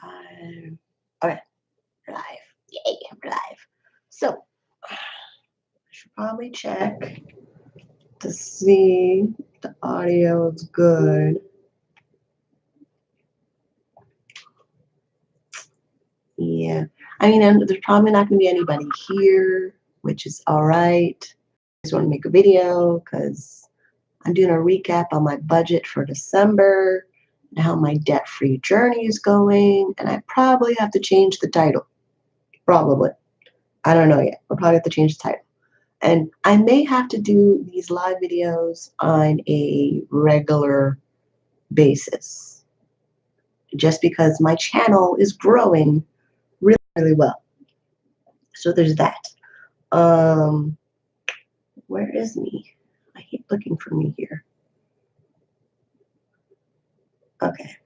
Okay, live. Yay, we're live. So, I should probably check to see if the audio is good. Yeah, I mean, and there's probably not going to be anybody here, which is all right. I just want to make a video because I'm doing a recap on my budget for December and how my debt-free journey is going, and I probably have to change the title. Probably. I don't know yet. I'll probably have to change the title. And I may have to do these live videos on a regular basis just because my channel is growing really, really well. So there's that. Where is me? I keep looking for me here. Okay.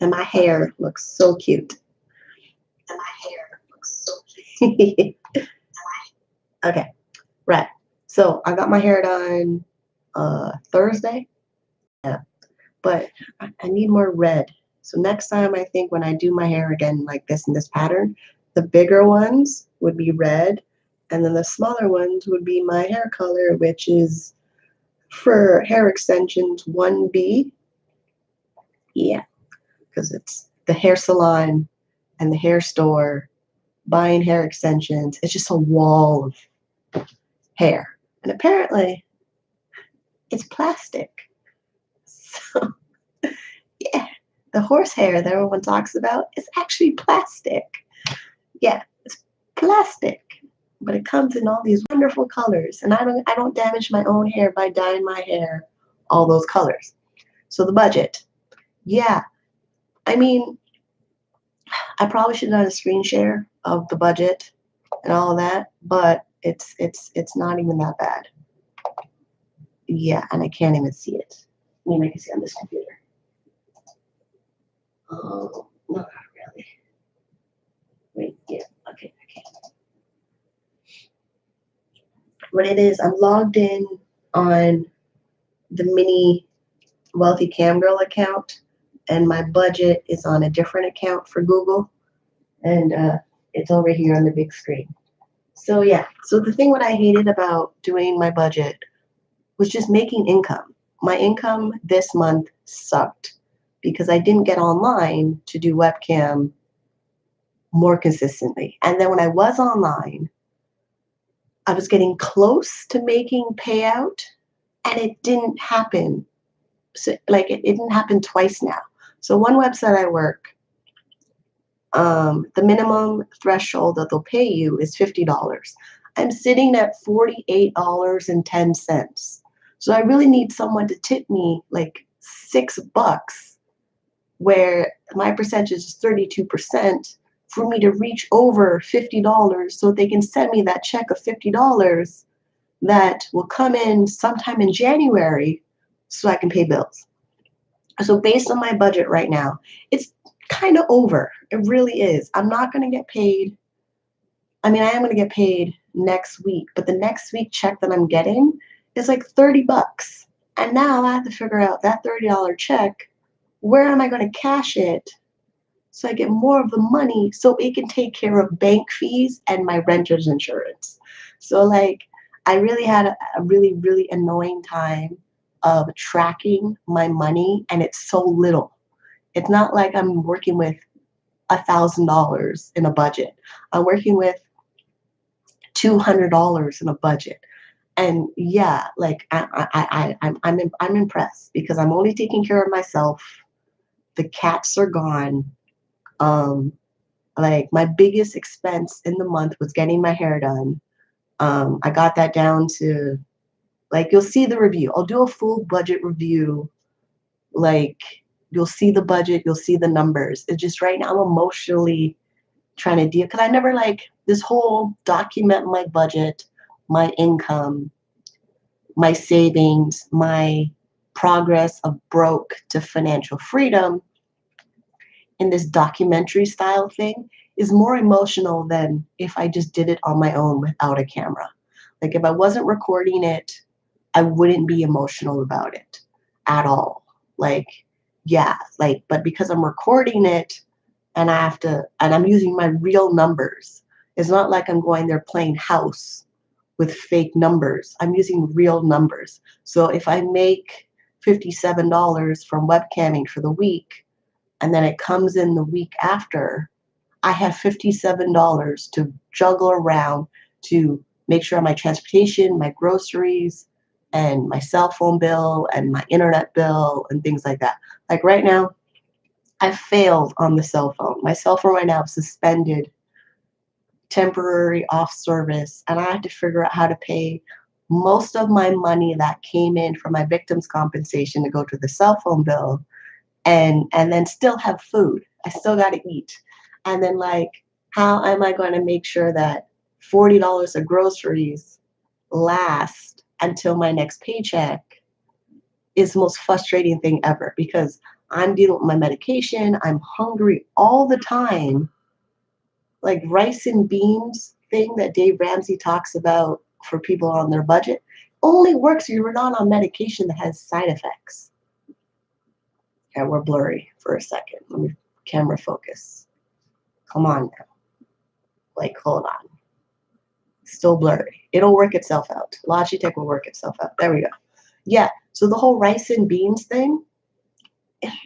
And my hair looks so cute. And my hair looks so cute. Okay. Right. So I got my hair done Thursday. Yeah. But I need more red. So next time, I think when I do my hair again like this in this pattern, the bigger ones would be red, and then the smaller ones would be my hair color, which is for hair extensions 1B. Yeah, because it's the hair salon and the hair store buying hair extensions. It's just a wall of hair. And apparently, it's plastic. So, yeah, the horsehair that everyone talks about is actually plastic. Yeah, it's plastic, but it comes in all these wonderful colors, and I don't damage my own hair by dyeing my hair all those colors. So the budget, yeah, I mean, I probably should have done a screen share of the budget and all of that, but it's not even that bad. Yeah, and I can't even see it. I mean, I can see on this computer. Oh, no, not really. Wait, yeah, okay. What it is, I'm logged in on the Minnie Wealthy Cam Girl account, and my budget is on a different account for Google, and it's over here on the big screen. So yeah, so the thing what I hated about doing my budget was just making income. My income this month sucked because I didn't get online to do webcam more consistently. And then when I was online, I was getting close to making payout, and it didn't happen. So, like it didn't happen twice now. So one website I work, the minimum threshold that they'll pay you is $50. I'm sitting at $48.10. So I really need someone to tip me like $6, where my percentage is 32%, for me to reach over $50 so they can send me that check of $50 that will come in sometime in January so I can pay bills. So based on my budget right now, it's kind of over. It really is. I'm not going to get paid. I mean, I am going to get paid next week, but the next week check that I'm getting is like $30. And now I have to figure out that $30 check, where am I going to cash it so I get more of the money so it can take care of bank fees and my renter's insurance. So like I really had a really, really annoying time of tracking my money, and it's so little. It's not like I'm working with $1,000 in a budget. I'm working with $200 in a budget. And yeah, like I'm impressed because I'm only taking care of myself. The cats are gone. Like my biggest expense in the month was getting my hair done. I got that down to, like, you'll see the review. I'll do a full budget review. Like, you'll see the budget, you'll see the numbers. It's just right now I'm emotionally trying to deal, because I never like this whole document my budget, my income, my savings, my progress of broke to financial freedom in this documentary style thing is more emotional than if I just did it on my own without a camera. Like if I wasn't recording it, I wouldn't be emotional about it at all. Like yeah, like, but because I'm recording it and and I'm using my real numbers. It's not like I'm going there playing house with fake numbers. I'm using real numbers. So if I make $57 from webcamming for the week, and then it comes in the week after, I have $57 to juggle around to make sure my transportation, my groceries, and my cell phone bill and my internet bill and things like that. Like right now, I failed on the cell phone. My cell phone right now is suspended, temporary off service, and I had to figure out how to pay most of my money that came in from my victim's compensation to go to the cell phone bill and then still have food. I still got to eat. And then like, how am I going to make sure that $40 of groceries last until my next paycheck is the most frustrating thing ever because I'm dealing with my medication. I'm hungry all the time. Like rice and beans thing that Dave Ramsey talks about for people on their budget only works if you're not on medication that has side effects. Okay, we're blurry for a second. Let me camera focus. Come on now. Like, hold on. Still blurry. It'll work itself out. Logitech will work itself out. There we go. Yeah, so the whole rice and beans thing,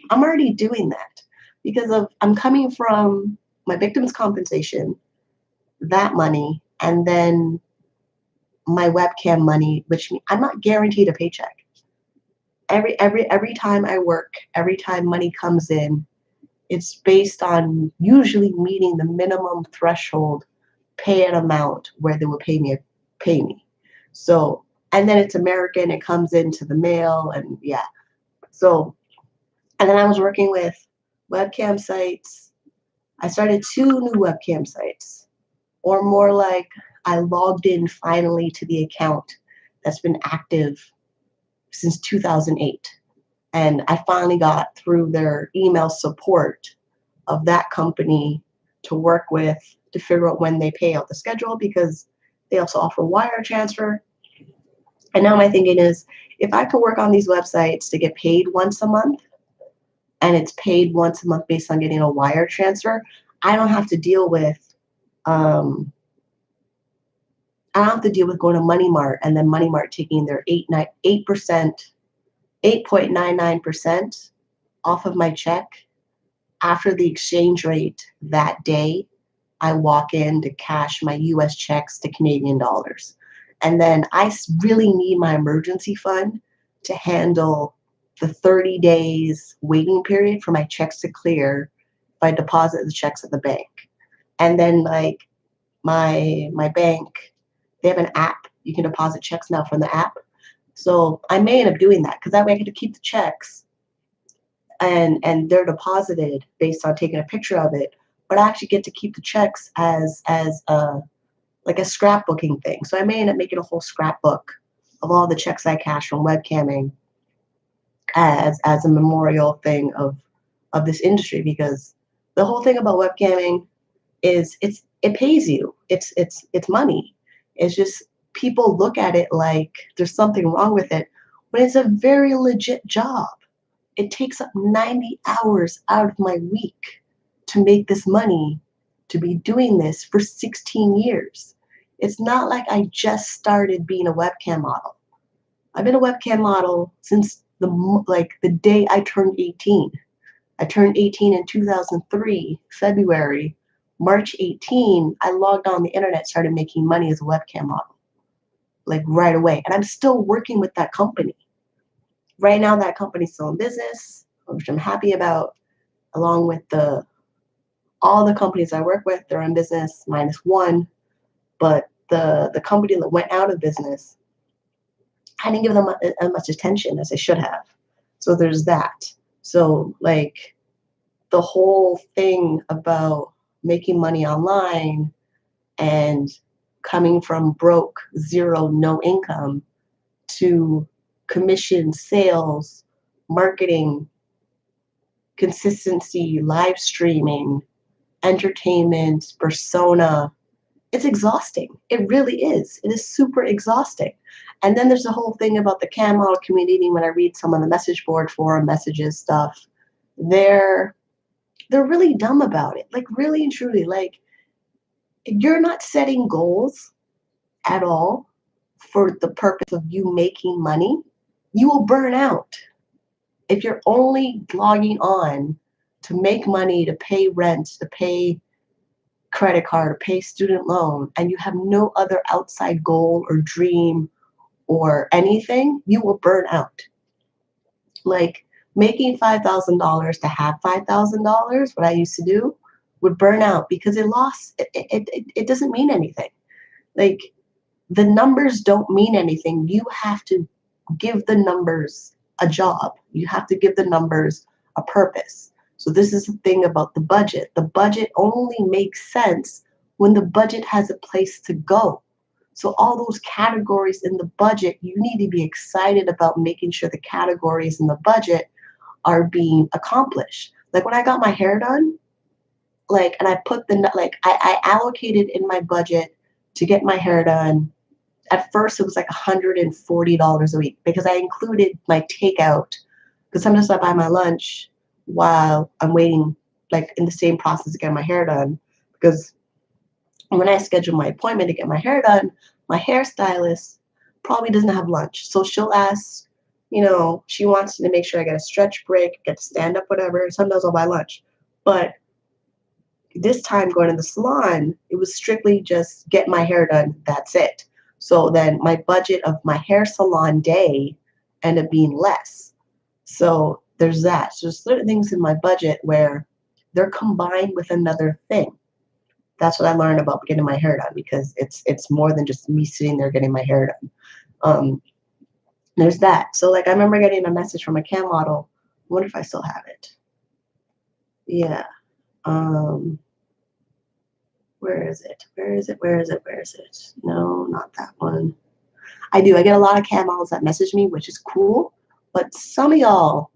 I'm already doing that because I'm coming from my victim's compensation, that money, and then my webcam money, which I'm not guaranteed a paycheck. Every time I work, every time money comes in, it's based on usually meeting the minimum threshold pay an amount where they will pay me. So, and then it's American, it comes into the mail, and yeah. So, and then I was working with webcam sites. I started 2 new webcam sites, or more like I logged in finally to the account that's been active since 2008. And I finally got through their email support of that company to work with to figure out when they pay out the schedule because they also offer wire transfer. And now my thinking is if I could work on these websites to get paid once a month and it's paid once a month based on getting a wire transfer, I don't have to deal with I don't have to deal with going to Money Mart and then Money Mart taking their 8.99% off of my check after the exchange rate that day. I walk in to cash my US checks to Canadian dollars. And then I really need my emergency fund to handle the 30 days waiting period for my checks to clear if I deposit the checks at the bank. And then like my bank, they have an app. You can deposit checks now from the app. So I may end up doing that because that way I get to keep the checks and they're deposited based on taking a picture of it, but I actually get to keep the checks as like a scrapbooking thing. So I may end up making a whole scrapbook of all the checks I cash from webcamming as a memorial thing of this industry because the whole thing about webcamming is it pays you. It's money. It's just people look at it like there's something wrong with it when it's a very legit job. It takes up 90 hours out of my week to make this money, to be doing this for 16 years. It's not like I just started being a webcam model. I've been a webcam model since the day I turned 18. I turned 18 in 2003, February. March 18, I logged on the internet, started making money as a webcam model, like right away. And I'm still working with that company. Right now, that company's still in business, which I'm happy about, along with all the companies I work with, they're in business minus one. But the company that went out of business, I didn't give them as much attention as I should have. So there's that. So like the whole thing about making money online and coming from broke, zero, no income to commission, sales, marketing, consistency, live streaming, entertainment, persona. It's exhausting. It really is. It is super exhausting. And then there's the whole thing about the cam model community when I read some of the message board forum messages stuff. they're really dumb about it. Like really and truly, like you're not setting goals at all for the purpose of you making money. You will burn out if you're only logging on to make money, to pay rent, to pay credit card, or pay student loan, and you have no other outside goal or dream or anything, you will burn out. Like making $5,000 to have $5,000, what I used to do, would burn out because it doesn't mean anything. Like the numbers don't mean anything. You have to give the numbers a job. You have to give the numbers a purpose. So this is the thing about the budget. The budget only makes sense when the budget has a place to go. So all those categories in the budget, you need to be excited about making sure the categories in the budget are being accomplished. Like when I got my hair done, like, and I put I allocated in my budget to get my hair done. At first, it was like $140 a week because I included my takeout. Because sometimes I buy my lunch while I'm waiting, like in the same process to get my hair done. Because when I schedule my appointment to get my hair done, my hairstylist probably doesn't have lunch. So she'll ask, she wants to make sure I get a stretch break, get to stand up, whatever. Sometimes I'll buy lunch. But this time going to the salon, it was strictly just get my hair done. That's it. So then my budget of my hair salon day ended up being less. So there's that. So there's certain things in my budget where they're combined with another thing. That's what I learned about getting my hair done, because it's more than just me sitting there getting my hair done. There's that. So like I remember getting a message from a cam model. I wonder if I still have it. Yeah. Where is it? Where is it? Where is it? Where is it? No, not that one. I do. I get a lot of cam models that message me, which is cool. But some of y'all,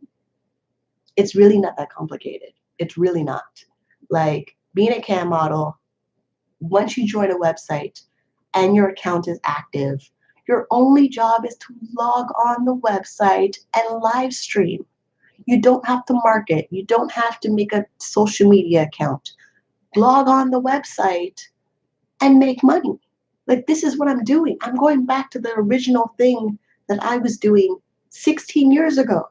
it's really not that complicated. It's really not. Like being a cam model, once you join a website and your account is active, your only job is to log on the website and live stream. You don't have to market. You don't have to make a social media account. Log on the website and make money. Like this is what I'm doing. I'm going back to the original thing that I was doing 16 years ago.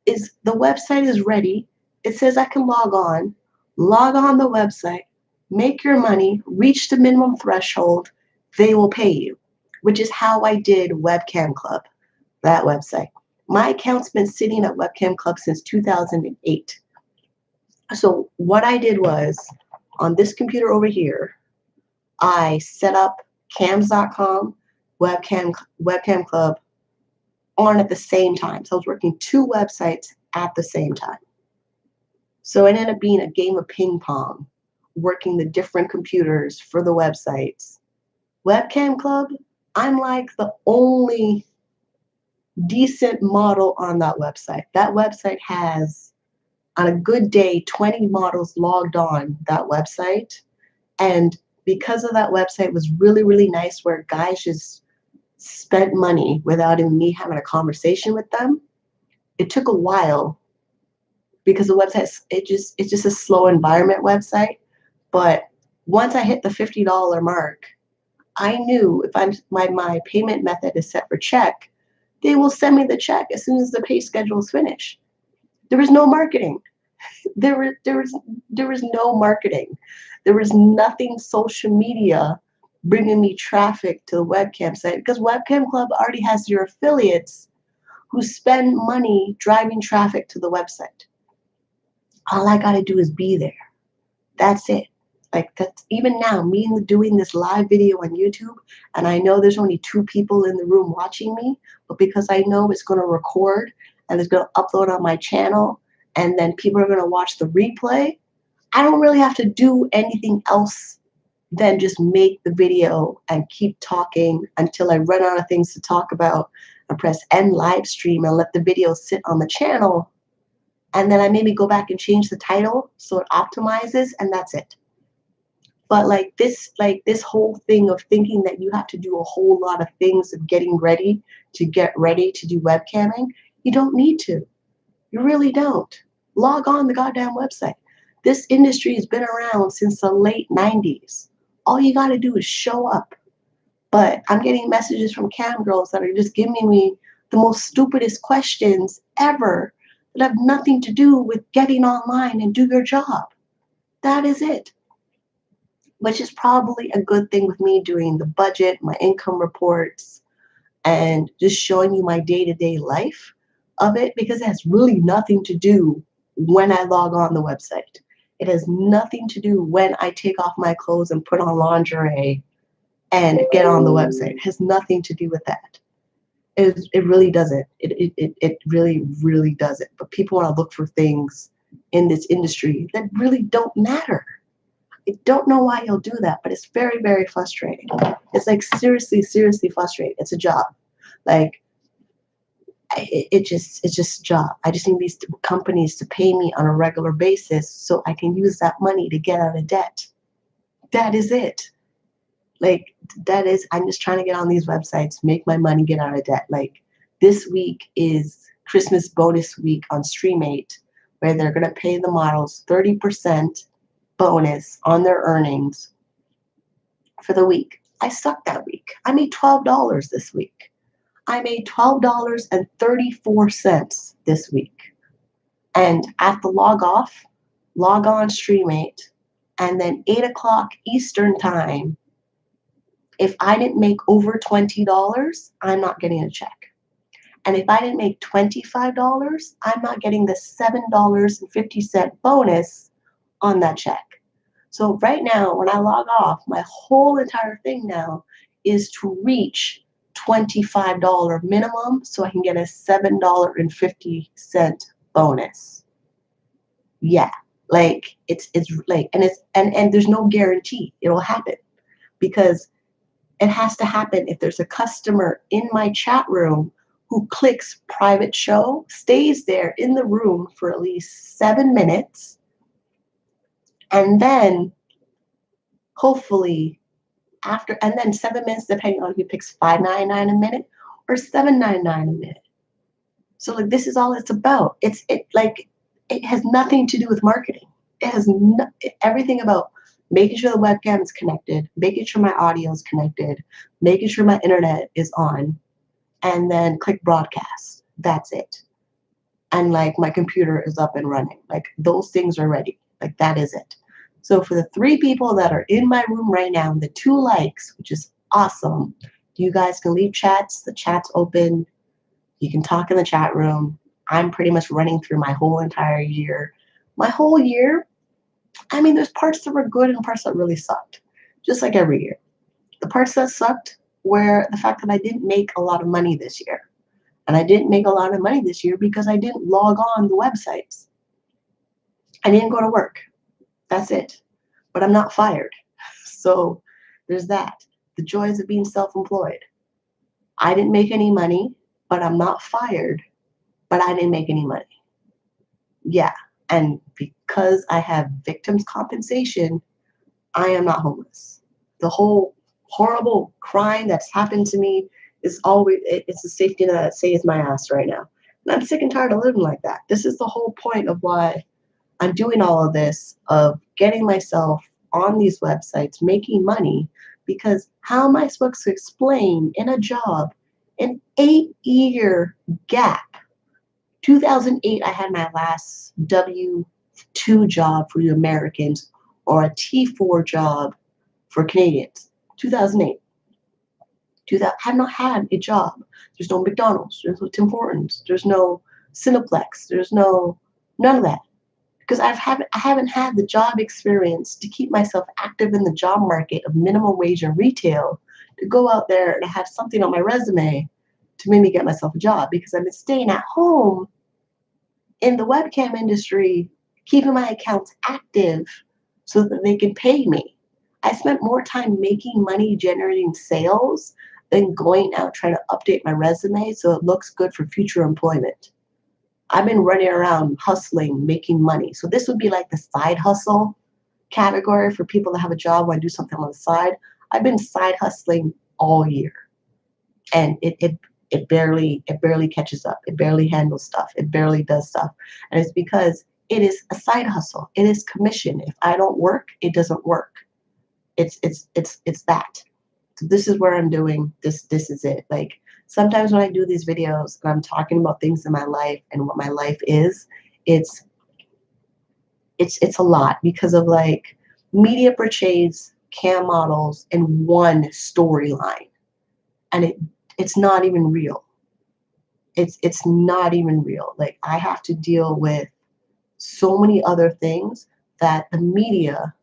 Is the website is ready. It says I can log on the website, make your money, reach the minimum threshold, they will pay you, which is how I did Webcam Club, that website. My account's been sitting at Webcam Club since 2008. So what I did was, on this computer over here, I set up cams.com, webcam club on at the same time. So I was working two websites at the same time. So it ended up being a game of ping pong, working the different computers for the websites. Webcam Club, I'm like the only decent model on that website. That website has, on a good day, 20 models logged on that website. And because of that website was really, really nice, where guys just spent money without even me having a conversation with them. It took a while because the website, it's just a slow environment website. But once I hit the $50 mark, I knew if my payment method is set for check, they will send me the check as soon as the pay schedule is finished. There was no marketing. There was no marketing. There was nothing social media bringing me traffic to the webcam site, because Webcam Club already has your affiliates who spend money driving traffic to the website. All I got to do is be there. That's it. Like that's even now me doing this live video on YouTube, and I know there's only 2 people in the room watching me, but because I know it's going to record and it's going to upload on my channel, and then people are going to watch the replay, I don't really have to do anything else than just make the video and keep talking until I run out of things to talk about, and press end live stream and let the video sit on the channel. And then I maybe go back and change the title so it optimizes, and that's it. But like this whole thing of thinking that you have to do a whole lot of things of getting ready to get ready to do webcamming, you don't need to. You really don't. Log on the goddamn website. This industry has been around since the late 90s. All you got to do is show up. But I'm getting messages from cam girls that are just giving me the most stupidest questions ever that have nothing to do with getting online and do your job. That is it. Which is probably a good thing with me doing the budget, my income reports, and just showing you my day-to-day life of it, because it has really nothing to do when I log on the website. It has nothing to do when I take off my clothes and put on lingerie and get on the website. It has nothing to do with that. It really doesn't. It really, really doesn't. But people want to look for things in this industry that really don't matter. I don't know why you'll do that, but it's very, very frustrating. It's like seriously, seriously frustrating. It's a job. Like, it's just a job. I just need these companies to pay me on a regular basis so I can use that money to get out of debt. That is it. Like, that is, I'm just trying to get on these websites, make my money, get out of debt. Like, this week is Christmas bonus week on Stream8, where they're going to pay the models 30% bonus on their earnings for the week. I sucked that week. I made $12 this week. I made $12.34 this week. And at the log on Stream8, and then 8 o'clock Eastern time, if I didn't make over $20, I'm not getting a check. And if I didn't make $25, I'm not getting the $7.50 bonus on that check. So right now, when I log off, my whole entire thing now is to reach $25 minimum so I can get a $7.50 bonus. Yeah, like it's like, and there's no guarantee it'll happen, because it has to happen if there's a customer in my chat room who clicks private show, stays there in the room for at least 7 minutes, and then hopefully after, and then 7 minutes, depending on if he picks $5.99 a minute or $7.99 a minute. So like, this is all it's about. It has nothing to do with marketing. It has everything about making sure the webcam is connected, making sure my audio is connected, making sure my internet is on, and then click broadcast. That's it. And like, my computer is up and running. Like, those things are ready. Like, that is it. So for the 3 people that are in my room right now, the 2 likes, which is awesome, you guys can leave chats. The chat's open. You can talk in the chat room. I'm pretty much running through my whole entire year. My whole year, I mean, there's parts that were good and parts that really sucked, just like every year. The parts that sucked were the fact that I didn't make a lot of money this year. And I didn't make a lot of money this year because I didn't log on the websites. I didn't go to work. That's it. But I'm not fired. So there's that. The joys of being self-employed. I didn't make any money, but I'm not fired, but I didn't make any money. Yeah. And because I have victims compensation, I am not homeless. The whole horrible crime that's happened to me is always, it's a safety net that saves my ass right now. And I'm sick and tired of living like that. This is the whole point of why I'm doing all of this, of getting myself on these websites, making money, because how am I supposed to explain in a job an 8-year gap? 2008, I had my last W-2 job for you Americans, or a T4 job for Canadians. 2008. I have not had a job. There's no McDonald's. There's no Tim Hortons. There's no Cineplex. There's none of that. Because I haven't had the job experience to keep myself active in the job market of minimum wage and retail, to go out there and have something on my resume to make me get myself a job, because I've been staying at home in the webcam industry, keeping my accounts active so that they can pay me. I spent more time making money generating sales than going out trying to update my resume so it looks good for future employment. I've been running around hustling, making money. So this would be like the side hustle category for people that have a job, want to do something on the side. I've been side hustling all year, and it barely catches up. It barely handles stuff. It barely does stuff. And it's because It is a side hustle. It is commission. If I don't work, it doesn't work. It's that. So this is where I'm doing this. This is it. Like sometimes when I do these videos and I'm talking about things in my life and what my life is, it's it's a lot because of like media portrays cam models in one storyline, and it's not even real. It's not even real. Like I have to deal with so many other things that the media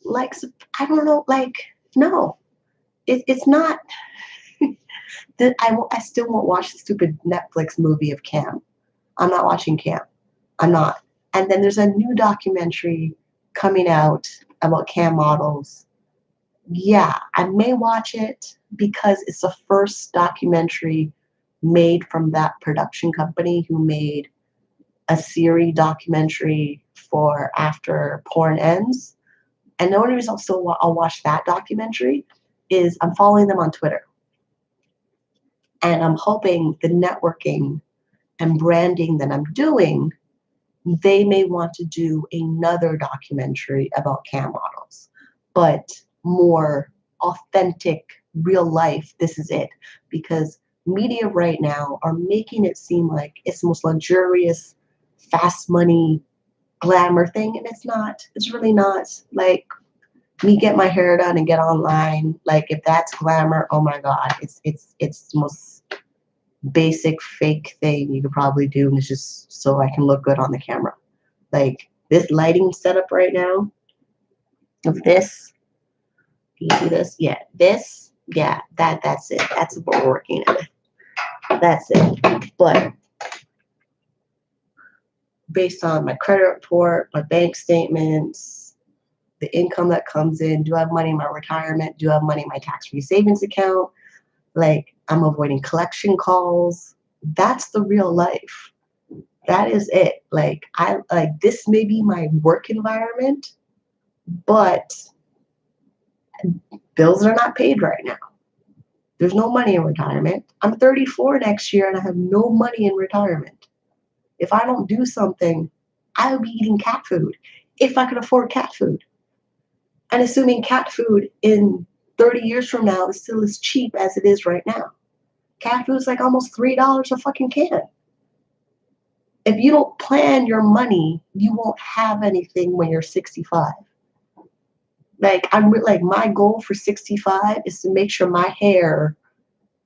likes. I don't know. Like no, it's not. That I still won't watch the stupid Netflix movie of Cam. I'm not watching Cam. I'm not. And then there's a new documentary coming out about Cam models. Yeah, I may watch it because it's the first documentary made from that production company who made a series documentary for After Porn Ends. And the only reason I'll watch that documentary is I'm following them on Twitter. And I'm hoping the networking and branding that I'm doing, they may want to do another documentary about cam models, but more authentic, real life. This is it. Because media right now are making it seem like it's the most luxurious, fast money, glamour thing. And it's not. It's really not. Like me get my hair done and get online. Like if that's glamour, oh my God, it's the most basic fake thing you could probably do, and it's just so I can look good on the camera. Like this lighting setup right now of this, can you see this? Yeah, this, yeah, that's it. That's what we're working with. That's it. But based on my credit report, my bank statements, the income that comes in, do I have money in my retirement? Do I have money in my tax-free savings account? Like I'm avoiding collection calls. That's the real life. That is it. Like I like this may be my work environment, but bills are not paid right now. There's no money in retirement. I'm 34 next year and I have no money in retirement. If I don't do something, I would be eating cat food if I could afford cat food. And assuming cat food in 30 years from now is still as cheap as it is right now. Cat food is like almost $3 a fucking can. If you don't plan your money, you won't have anything when you're 65. Like like my goal for 65 is to make sure my hair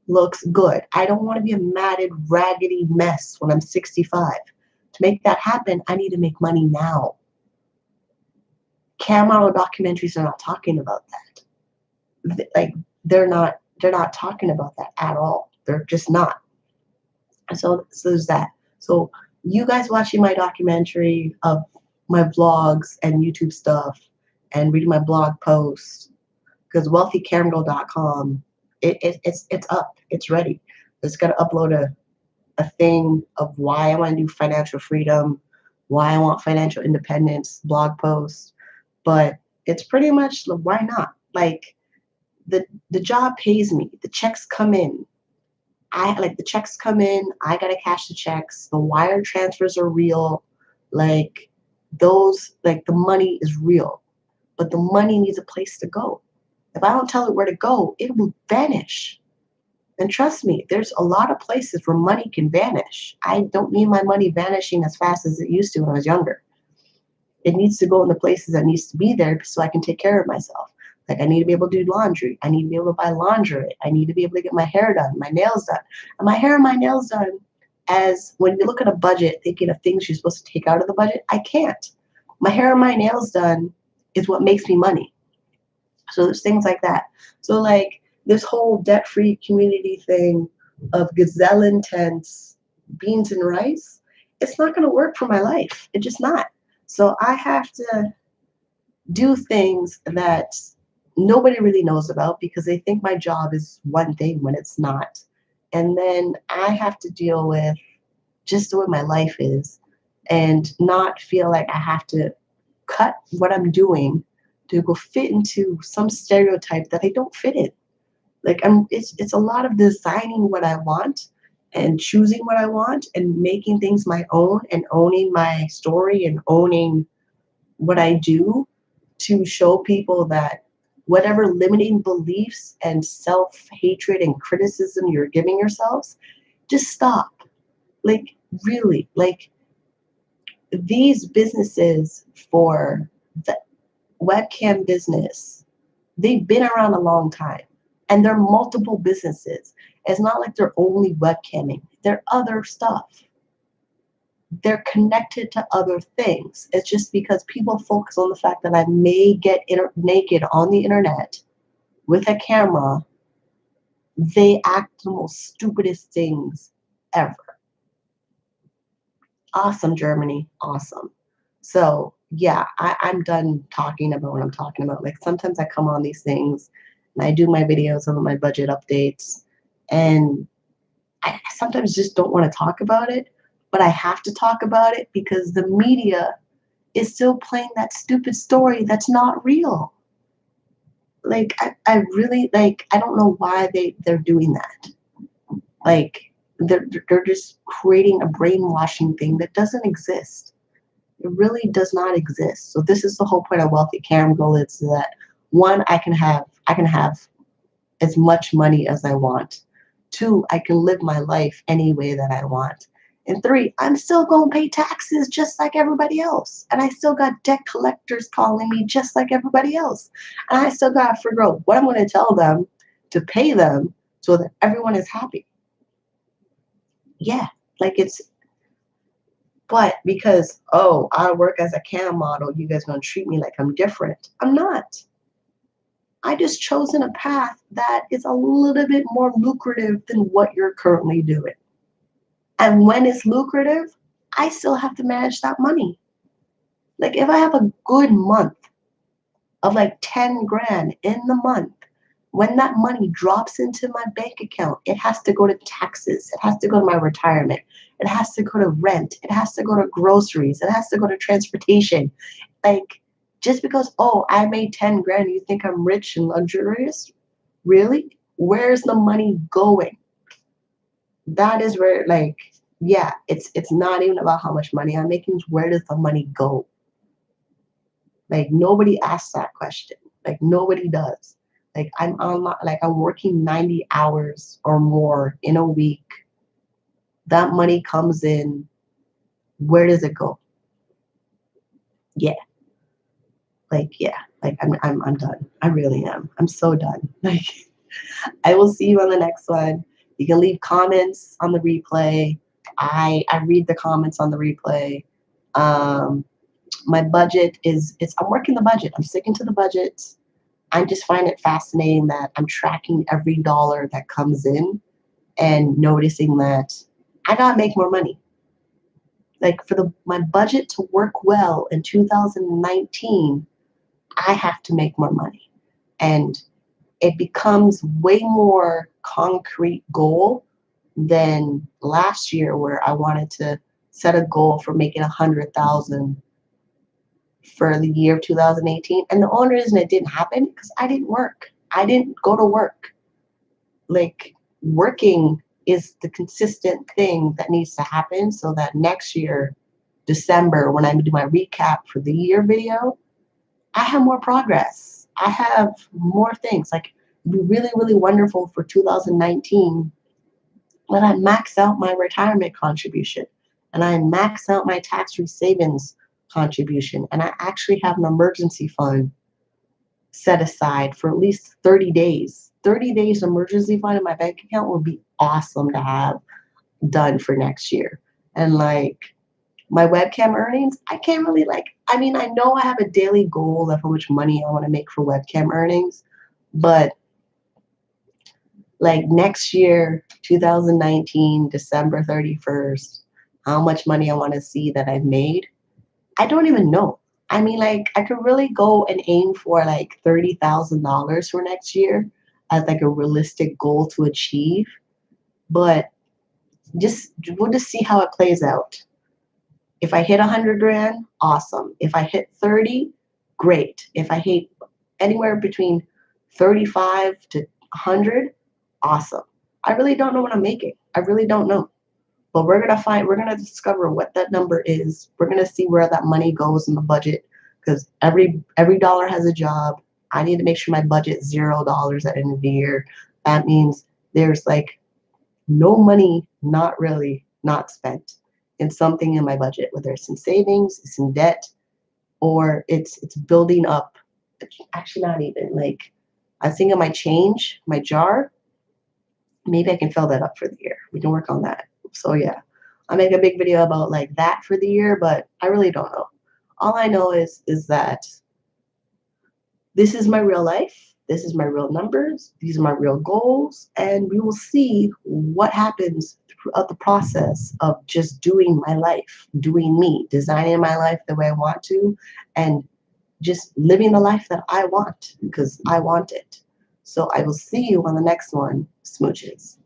looks good. I don't want to be a matted, raggedy mess when I'm 65. To make that happen, I need to make money now. Cam model documentaries are not talking about that. Like they're not talking about that at all. They're just not. So there's that. So you guys watching my documentary of my vlogs and YouTube stuff and reading my blog posts, because wealthycamgirl.com, it's up, it's ready. It's got to upload a thing of why I want to do financial freedom, why I want financial independence, blog posts, but it's pretty much why not? Like the job pays me, the checks come in. The checks come in, I gotta cash the checks, the wire transfers are real, like those, like the money is real, but the money needs a place to go. If I don't tell it where to go, it will vanish. And trust me, there's a lot of places where money can vanish. I don't need my money vanishing as fast as it used to when I was younger. It needs to go in the places that needs to be there so I can take care of myself. Like I need to be able to do laundry. I need to be able to buy lingerie. I need to be able to get my hair done, my nails done. And my hair and my nails done, as when you look at a budget, thinking of things you're supposed to take out of the budget, I can't. My hair and my nails done is what makes me money. So there's things like that. So like this whole debt-free community thing of gazelle intense beans and rice, it's not going to work for my life. It's just not. So I have to do things that nobody really knows about because they think my job is one thing when it's not. And then I have to deal with just the way my life is and not feel like I have to cut what I'm doing to go fit into some stereotype that I don't fit in. Like it's a lot of designing what I want and choosing what I want and making things my own and owning my story and owning what I do to show people that whatever limiting beliefs and self-hatred and criticism you're giving yourselves, just stop. Like, really, like, these businesses for the webcam business, they've been around a long time and they're multiple businesses. It's not like they're only webcamming. They're other stuff. They're connected to other things. It's just because people focus on the fact that I may get naked on the internet with a camera, they act the most stupidest things ever. Awesome, Germany. Awesome. So yeah, I'm done talking about what I'm talking about. Like sometimes I come on these things and I do my videos of my budget updates and I sometimes just don't want to talk about it, but I have to talk about it because the media is still playing that stupid story that's not real. Like I really like I don't know why they're doing that. Like they're just creating a brainwashing thing that doesn't exist. It really does not exist. So this is the whole point of Wealthy Cam Girl. It's that one, I can have as much money as I want. Two, I can live my life any way that I want. And three, I'm still going to pay taxes just like everybody else. And I still got debt collectors calling me just like everybody else. And I still got to figure out what I'm going to tell them to pay them so that everyone is happy. Yeah, like it's, but because, oh, I work as a cam model, you guys going to treat me like I'm different. I'm not. I just chosen a path that is a little bit more lucrative than what you're currently doing. And when it's lucrative, I still have to manage that money. Like if I have a good month of like 10 grand in the month, when that money drops into my bank account, it has to go to taxes. It has to go to my retirement. It has to go to rent. It has to go to groceries. It has to go to transportation. Like just because, oh, I made 10 grand, you think I'm rich and luxurious? Really? Where's the money going? That is where, like, yeah, it's not even about how much money I'm making. Where does the money go? Like nobody asks that question. Like nobody does. Like I'm working 90 hours or more in a week. That money comes in. Where does it go? Yeah. Like yeah. Like I'm done. I really am. I'm so done. Like I will see you on the next one. You can leave comments on the replay. I read the comments on the replay. My budget is I'm working the budget. I'm sticking to the budget. I just find it fascinating that I'm tracking every dollar that comes in and noticing that I gotta make more money. Like for my budget to work well in 2019, I have to make more money. And it becomes way more concrete goal than last year where I wanted to set a goal for making 100,000 for the year of 2018. And the only reason it didn't happen because I didn't work. I didn't go to work. Like working is the consistent thing that needs to happen so that next year, December, when I do my recap for the year video, I have more progress. I have more things. Like it'd be really, really wonderful for 2019 when I max out my retirement contribution and I max out my tax-free savings contribution and I actually have an emergency fund set aside for at least 30 days. 30 days emergency fund in my bank account would be awesome to have done for next year. And like my webcam earnings, I can't really I mean, I know I have a daily goal of how much money I want to make for webcam earnings, but like next year, 2019, December 31st, how much money I want to see that I've made, I don't even know. I mean, like, I could really go and aim for like $30,000 for next year as like a realistic goal to achieve. But we'll just see how it plays out. If I hit 100 grand, awesome. If I hit 30, great. If I hit anywhere between 35 to 100, awesome. I really don't know what I'm making. I really don't know. But we're gonna discover what that number is. We're gonna see where that money goes in the budget because every dollar has a job. I need to make sure my budget's $0 at the end of the year. That means there's like no money, not really, not spent in something in my budget, whether it's in savings, it's in debt, or it's building up. Actually, not even like I was thinking my change, my jar. Maybe I can fill that up for the year. We can work on that. So yeah, I'll make a big video about like that for the year, but I really don't know. All I know is that this is my real life. This is my real numbers. These are my real goals. And we will see what happens throughout the process of just doing my life, doing me, designing my life the way I want to, and just living the life that I want because I want it. So I will see you on the next one. Smooches.